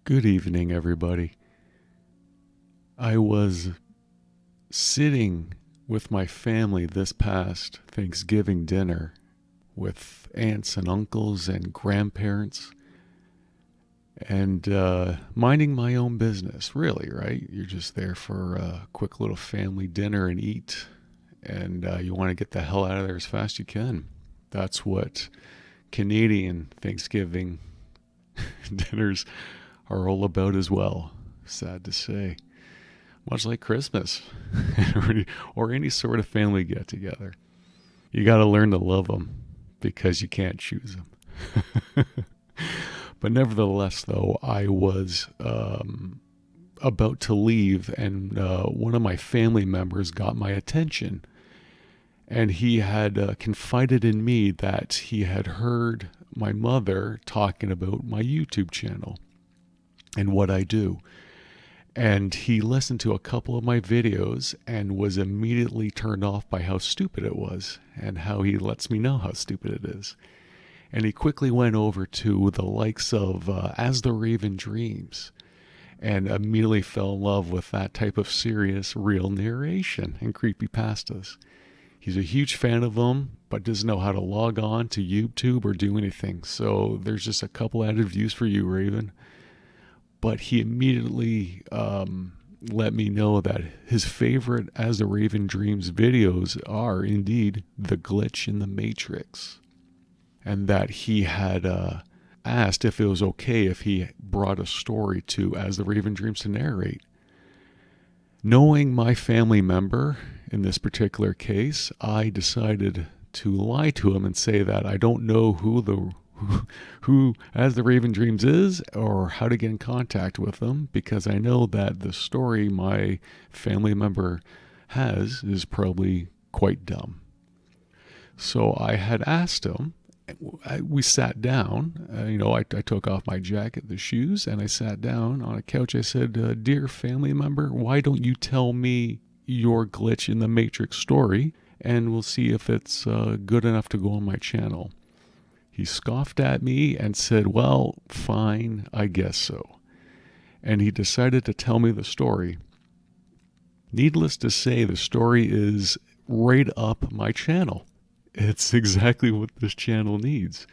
Good evening, everybody. I was sitting with my family this past Thanksgiving dinner with aunts and uncles and grandparents and minding my own business, really, right? You're just there for a quick little family dinner and eat, and you want to get the hell out of there as fast as you can. That's what Canadian Thanksgiving dinners are all about as well, sad to say. Much like Christmas or any sort of family get together. You got to learn to love them because you can't choose them. But nevertheless, though, I was about to leave, and one of my family members got my attention. And he had confided in me that he had heard my mother talking about my YouTube channel and what I do. And he listened to a couple of my videos and was immediately turned off by how stupid it was and how he lets me know how stupid it is. And he quickly went over to the likes of As the Raven Dreams and immediately fell in love with that type of serious, real narration and creepypastas. He's a huge fan of them, but doesn't know how to log on to YouTube or do anything. So there's just a couple added views for you, Raven. But he immediately let me know that his favorite As the Raven Dreams videos are indeed The Glitch in the Matrix. And that he had asked if it was okay if he brought a story to As the Raven Dreams to narrate. Knowing my family member in this particular case, I decided to lie to him and say that I don't know who As the Raven Dreams is or how to get in contact with them, because I know that the story my family member has is probably quite dumb. So I had asked him, we sat down, I took off my jacket, the shoes, and I sat down on a couch. I said, dear family member, why don't you tell me your Glitch in the Matrix story, and we'll see if it's good enough to go on my channel. He scoffed at me and said, well, fine, I guess so. And he decided to tell me the story. Needless to say, the story is right up my channel. It's exactly what this channel needs.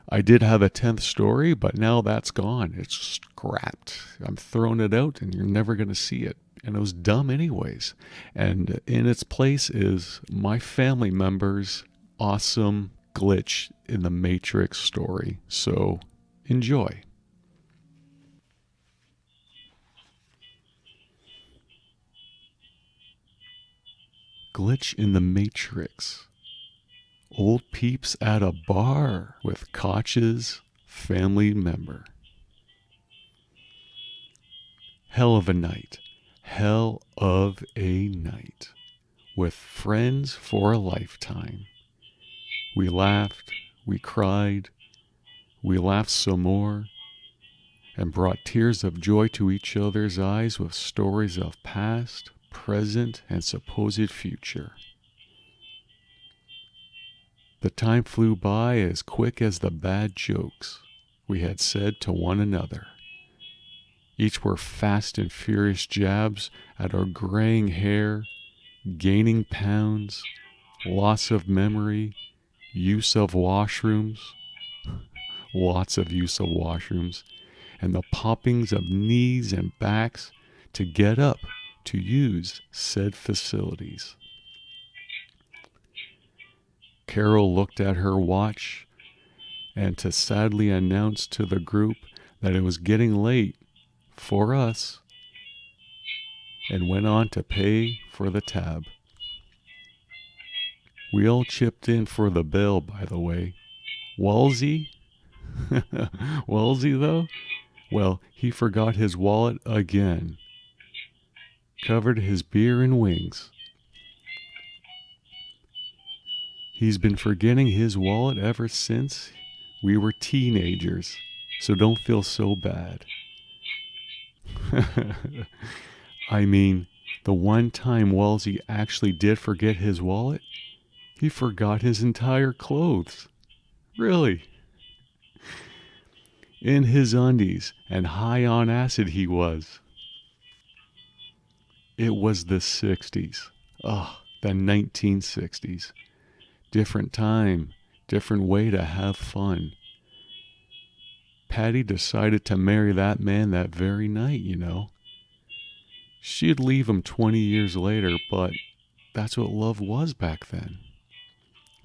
I did have a 10th story, but now that's gone. It's scrapped. I'm throwing it out and you're never going to see it. And it was dumb anyways. And in its place is my family member's awesome Glitch in the Matrix story. So enjoy. Glitch in the Matrix. Old peeps at a bar with Koch's family member. Hell of a night. Hell of a night. With friends for a lifetime. We laughed, we cried, we laughed some more, and brought tears of joy to each other's eyes with stories of past, present, and supposed future. The time flew by as quick as the bad jokes we had said to one another. Each were fast and furious jabs at our graying hair, gaining pounds, loss of memory, use of washrooms, lots of use of washrooms, and the poppings of knees and backs to get up to use said facilities. Carol looked at her watch and to sadly announce to the group that it was getting late for us, and went on to pay for the tab. We all chipped in for the bill, by the way. Walsey? Walsey, though? Well, he forgot his wallet again. Covered his beer in wings. He's been forgetting his wallet ever since we were teenagers, so don't feel so bad. I mean, the one time Walsey actually did forget his wallet, he forgot his entire clothes. Really? in his undies, and high on acid he was. It was the 60s. The 1960s. Different time, different way to have fun. Patty decided to marry that man that very night, you know. She'd leave him 20 years later, but that's what love was back then.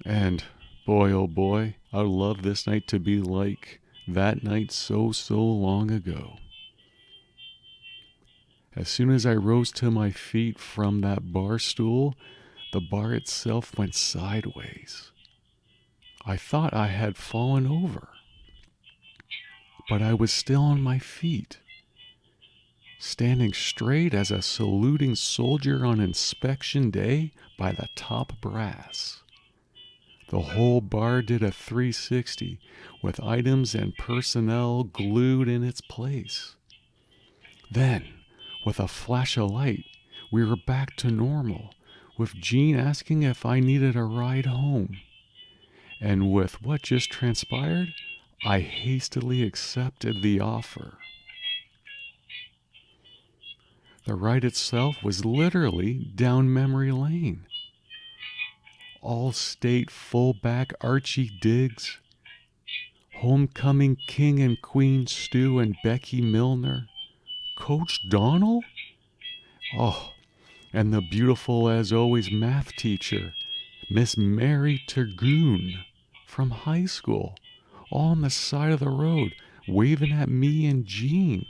And boy, oh boy, I'd love this night to be like that night so long ago. As soon as I rose to my feet from that bar stool, the bar itself went sideways. I thought I had fallen over, but I was still on my feet, standing straight as a saluting soldier on inspection day by the top brass. The whole bar did a 360 with items and personnel glued in its place. Then, with a flash of light, we were back to normal, with Jean asking if I needed a ride home. And with what just transpired, I hastily accepted the offer. The ride itself was literally down memory lane. All-state fullback Archie Diggs, homecoming king and queen Stu and Becky Milner, Coach Donald? And the beautiful as always math teacher, Miss Mary Tergoon from high school, all on the side of the road, waving at me and Jean.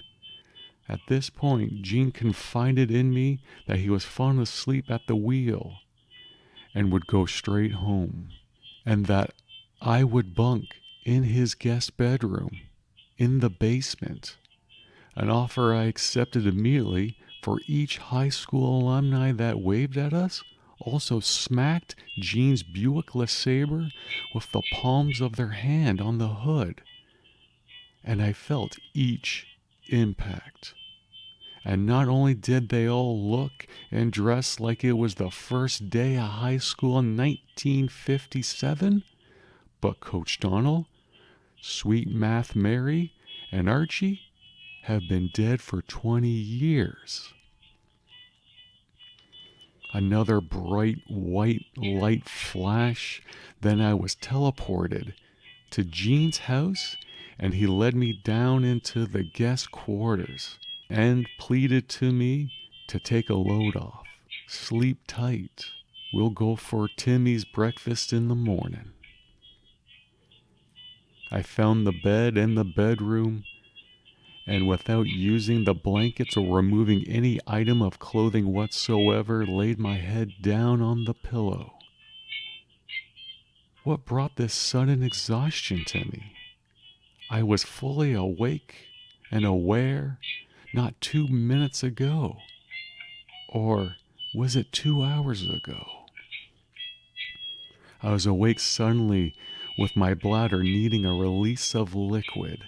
At this point, Jean confided in me that he was falling asleep at the wheel and would go straight home, and that I would bunk in his guest bedroom in the basement, an offer I accepted immediately, for each high school alumni that waved at us also smacked Jean's Buick LeSabre with the palms of their hand on the hood, and I felt each impact. And not only did they all look and dress like it was the first day of high school in 1957, but Coach Donald, Sweet Math Mary, and Archie have been dead for 20 years. Another bright white light flash, then I was teleported to Jean's house, and he led me down into the guest quarters and pleaded to me to take a load off. Sleep tight. We'll go for Timmy's breakfast in the morning. I found the bed and the bedroom, and without using the blankets or removing any item of clothing whatsoever, laid my head down on the pillow. What brought this sudden exhaustion to me? I was fully awake and aware not 2 minutes ago. Or was it 2 hours ago? I was awake suddenly with my bladder needing a release of liquid.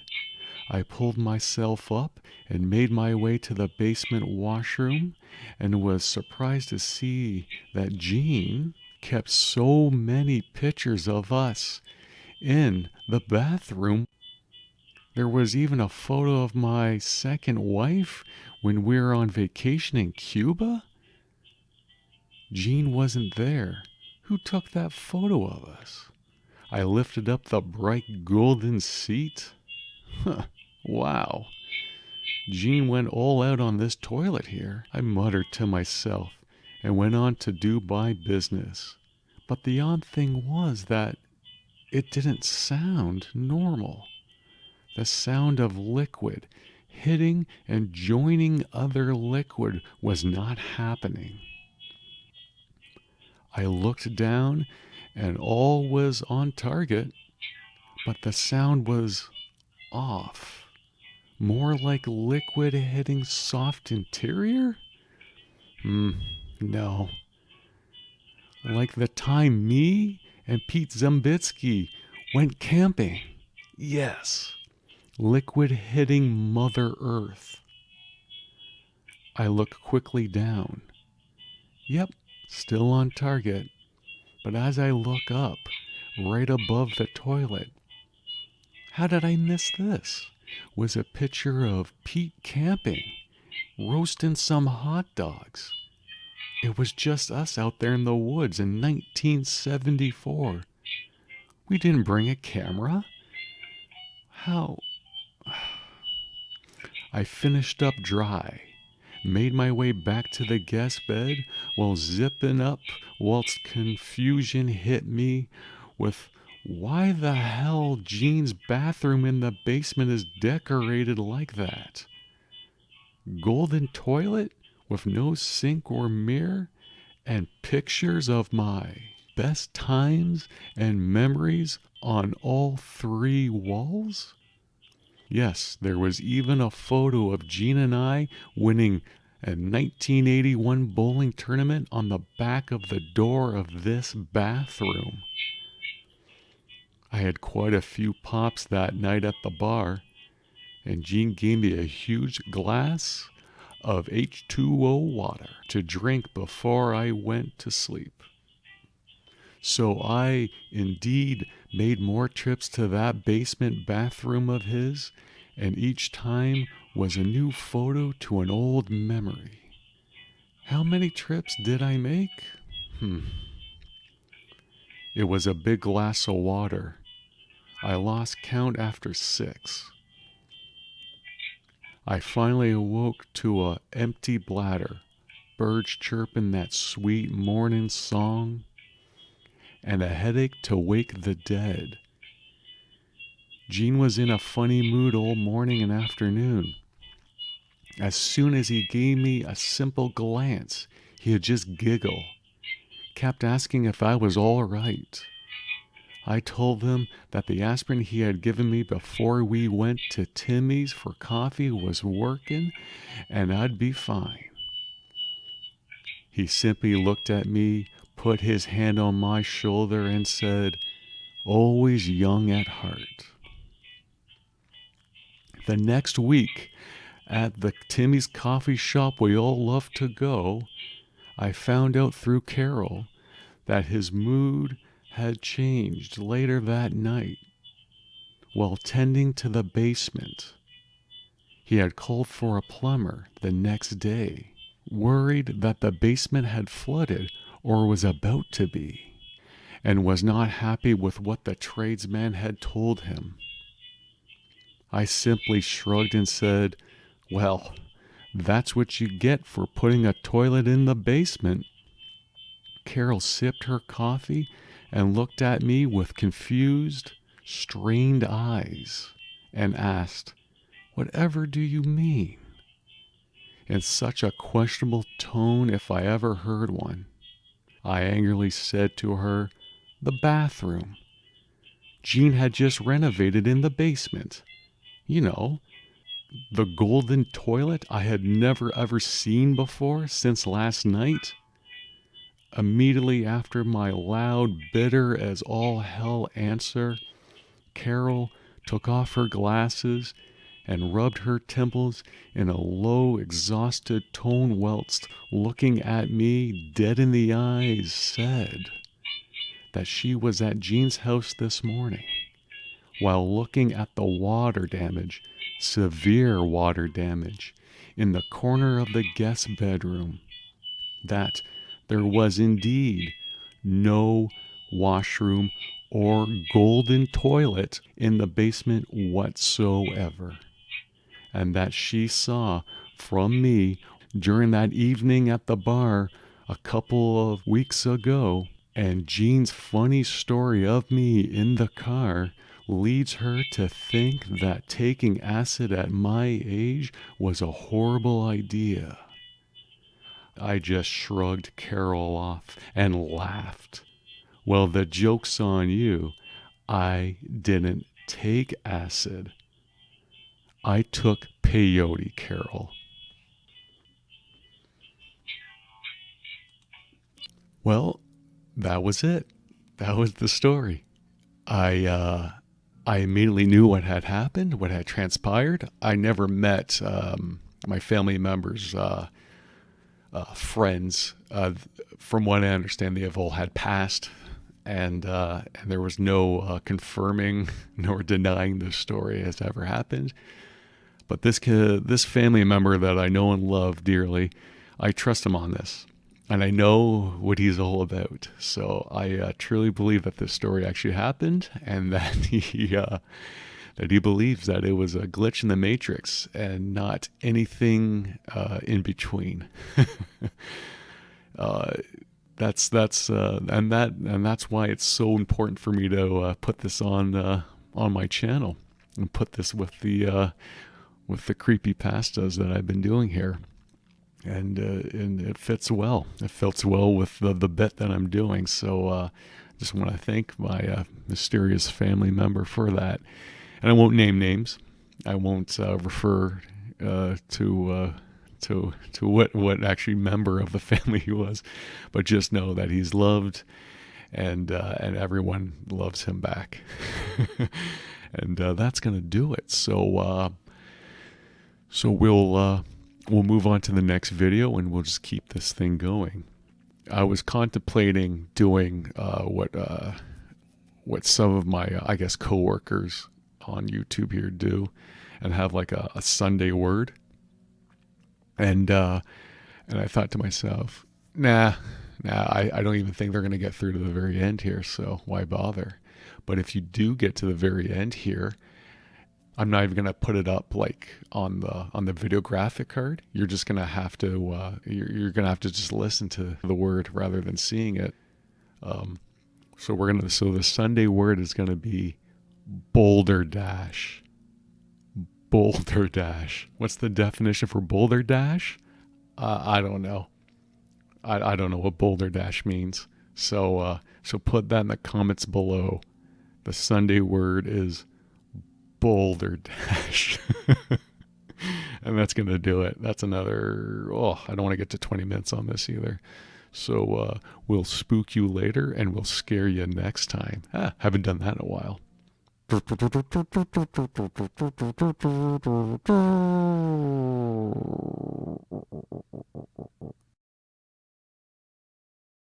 I pulled myself up and made my way to the basement washroom, and was surprised to see that Jean kept so many pictures of us in the bathroom. There was even a photo of my second wife when we were on vacation in Cuba. Jean wasn't there. Who took that photo of us? I lifted up the bright golden seat. Wow. Jean went all out on this toilet here, I muttered to myself, and went on to do my business. But the odd thing was that it didn't sound normal. The sound of liquid hitting and joining other liquid was not happening. I looked down and all was on target, but the sound was off. More like liquid hitting soft interior? No. Like the time me and Pete Zambitsky went camping. Yes. Liquid hitting Mother Earth. I look quickly down. Yep, still on target. But as I look up, right above the toilet, how did I miss this? was a picture of Pete camping, roasting some hot dogs. It was just us out there in the woods in 1974. We didn't bring a camera. How? I finished up dry, made my way back to the guest bed while zipping up whilst confusion hit me with why the hell Jean's bathroom in the basement is decorated like that. Golden toilet with no sink or mirror and pictures of my best times and memories on all three walls? Yes, there was even a photo of Jean and I winning a 1981 bowling tournament on the back of the door of this bathroom. I had quite a few pops that night at the bar, and Jean gave me a huge glass of H2O water to drink before I went to sleep. So I indeed made more trips to that basement bathroom of his, and each time was a new photo to an old memory. How many trips did I make? It was a big glass of water. I lost count after 6. I finally awoke to a empty bladder, birds chirping that sweet morning song, and a headache to wake the dead. Jean was in a funny mood all morning and afternoon. As soon as he gave me a simple glance, he'd just giggle, kept asking if I was all right. I told him that the aspirin he had given me before we went to Timmy's for coffee was working and I'd be fine. He simply looked at me, put his hand on my shoulder and said, "Always young at heart." The next week, at the Timmy's coffee shop we all love to go, I found out through Carol that his mood had changed later that night. While tending to the basement, he had called for a plumber the next day, worried that the basement had flooded or was about to be, and was not happy with what the tradesman had told him. I simply shrugged and said, "Well, that's what you get for putting a toilet in the basement." Carol sipped her coffee and looked at me with confused, strained eyes and asked, "Whatever do you mean?" In such a questionable tone if I ever heard one. I angrily said to her, "The bathroom. Jean had just renovated in the basement. You know, the golden toilet I had never ever seen before since last night." Immediately after my loud, bitter as all hell answer, Carol took off her glasses and rubbed her temples in a low, exhausted tone whilst looking at me dead in the eyes said that she was at Jean's house this morning while looking at the water damage, severe water damage, in the corner of the guest bedroom, that there was indeed no washroom or golden toilet in the basement whatsoever, and that she saw from me during that evening at the bar a couple of weeks ago, and Jean's funny story of me in the car leads her to think that taking acid at my age was a horrible idea. I just shrugged Carol off and laughed. "Well, the joke's on you. I didn't take acid. I took peyote, Carol." Well, that was it. That was the story. I immediately knew what had happened, what had transpired. I never met my family members' friends. From what I understand, they have all had passed. and there was no confirming nor denying this story has ever happened. But this family member that I know and love dearly, I trust him on this, and I know what he's all about. So I truly believe that this story actually happened, and that he believes that it was a glitch in the matrix and not anything in between. uh, that's why it's so important for me to put this on my channel and put this with the creepypastas that I've been doing here, and it fits well. It fits well with the bit that I'm doing. So just want to thank my mysterious family member for that. And I won't name names. I won't refer to what actually member of the family he was, but just know that he's loved, and everyone loves him back. And that's gonna do it. So we'll move on to the next video, and we'll just keep this thing going. I was contemplating doing what some of my I guess coworkers on YouTube here do, and have like a Sunday word. And I thought to myself, nah, I don't even think they're going to get through to the very end here, so why bother? But if you do get to the very end here, I'm not even going to put it up like on the video graphic card. You're just going to have to you're going to have to just listen to the word rather than seeing it. So the Sunday word is going to be Boulder Dash. Boulder Dash. What's the definition for Boulder Dash? I don't know. I don't know what Boulder Dash means. So put that in the comments below. The Sunday word is Boulder Dash. And that's going to do it. That's another... I don't want to get to 20 minutes on this either. So we'll spook you later, and we'll scare you next time. Haven't done that in a while.